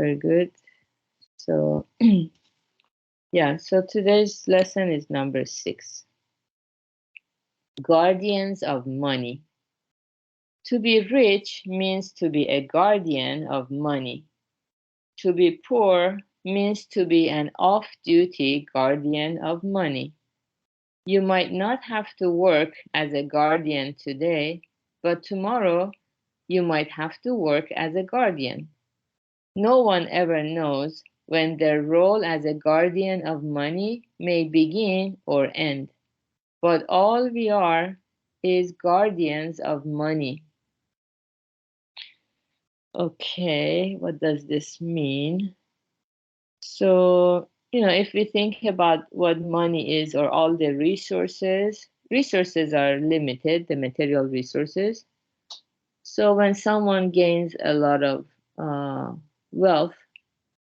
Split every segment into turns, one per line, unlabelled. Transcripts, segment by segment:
very good. So, yeah, so today's lesson is number 6. Guardians of money. To be rich means to be a guardian of money. To be poor means to be an off-duty guardian of money. You might not have to work as a guardian today, but tomorrow you might have to work as a guardian. No one ever knows when their role as a guardian of money may begin or end, but all we are is guardians of money. Okay, what does this mean? So, if we think about what money is or all the resources are limited, the material resources. So when someone gains a lot of wealth,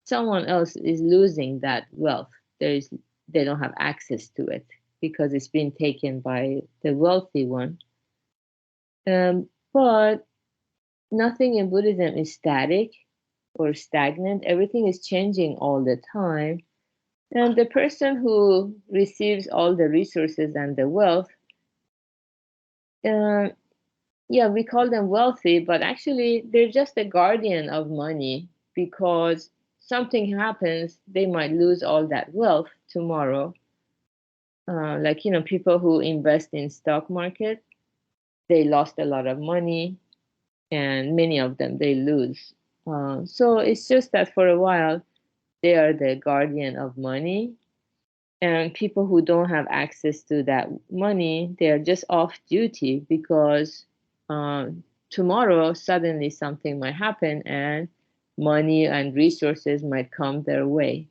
someone else is losing that wealth. They don't have access to it because it's been taken by the wealthy one. But nothing in Buddhism is static or stagnant. Everything is changing all the time. And the person who receives all the resources and the wealth, yeah, we call them wealthy, but actually they're just a guardian of money because something happens, they might lose all that wealth tomorrow. Like, people who invest in stock market, they lost a lot of money, and many of them, they lose. So it's just that for a while, they are the guardian of money. And people who don't have access to that money, they are just off duty because tomorrow suddenly something might happen and money and resources might come their way.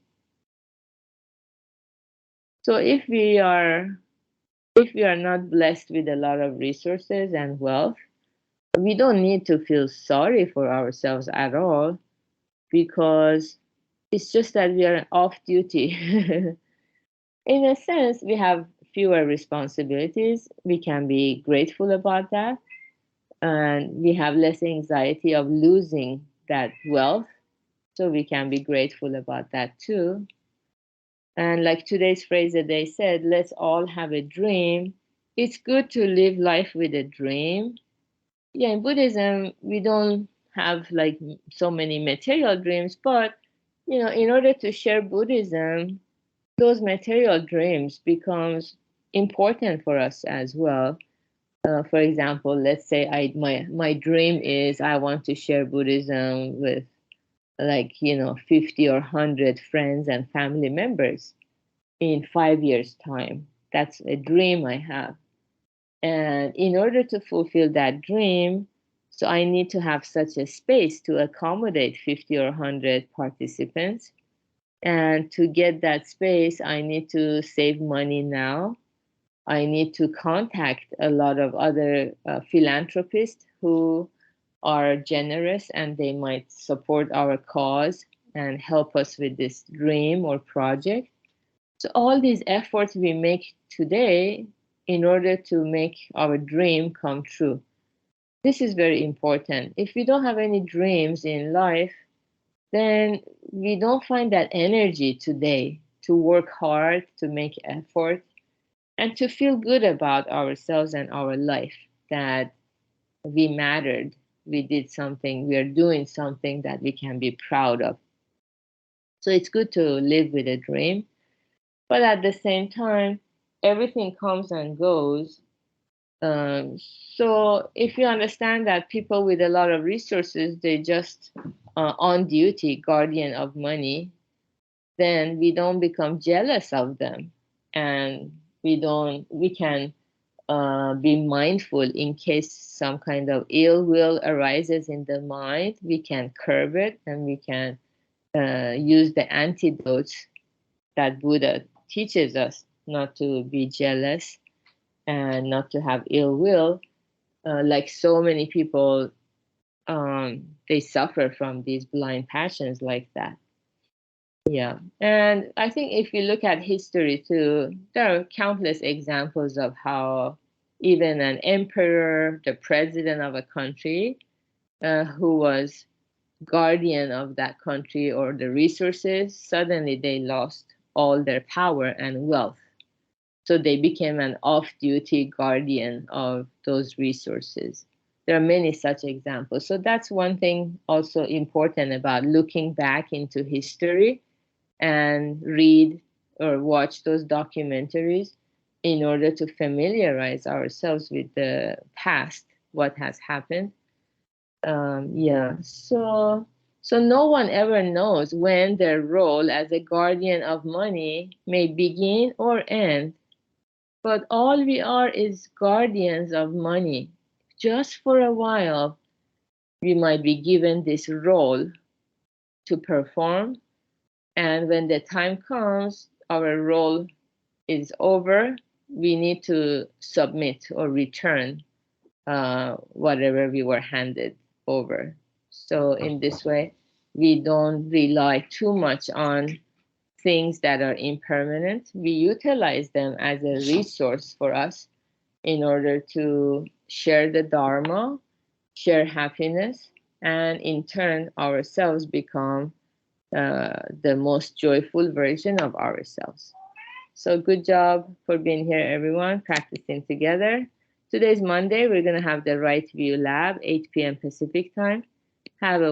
So if we are not blessed with a lot of resources and wealth, we don't need to feel sorry for ourselves at all because it's just that we are off duty. In a sense, we have fewer responsibilities. We can be grateful about that. And we have less anxiety of losing that wealth. So we can be grateful about that too. And like today's phrase that they said, let's all have a dream. It's good to live life with a dream. Yeah, in Buddhism, we don't have like so many material dreams, but in order to share Buddhism, those material dreams becomes important for us as well. For example, let's say my dream is I want to share Buddhism with 50 or 100 friends and family members in 5 years' time. That's a dream I have. And in order to fulfill that dream, so I need to have such a space to accommodate 50 or 100 participants. And to get that space, I need to save money now. I need to contact a lot of other philanthropists who are generous and they might support our cause and help us with this dream or project. So all these efforts we make today in order to make our dream come true. This is very important. If we don't have any dreams in life, then we don't find that energy today to work hard, to make effort, and to feel good about ourselves and our life, that we mattered, we did something, we are doing something that we can be proud of. So it's good to live with a dream, but at the same time, everything comes and goes. Um, so if you understand that people with a lot of resources, they just on duty guardian of money, then we don't become jealous of them, and we can be mindful in case some kind of ill will arises in the mind. We can curb it, and we can use the antidotes that Buddha teaches us, not to be jealous and not to have ill will. Like so many people, they suffer from these blind passions like that. Yeah. And I think if you look at history too, there are countless examples of how even an emperor, the president of a country, who was guardian of that country or the resources, suddenly they lost all their power and wealth. So they became an off-duty guardian of those resources. There are many such examples. So that's one thing also important about looking back into history and read or watch those documentaries in order to familiarize ourselves with the past, what has happened. Yeah, so no one ever knows when their role as a guardian of money may begin or end, but all we are is guardians of money. Just for a while, we might be given this role to perform, and when the time comes, our role is over, we need to submit or return whatever we were handed over. So in this way, we don't rely too much on things that are impermanent. We utilize them as a resource for us in order to share the Dharma, share happiness, and in turn, ourselves become the most joyful version of ourselves. So good job for being here, everyone, practicing together. Today's Monday. We're going to have the Right View Lab, 8 p.m. Pacific time. Have a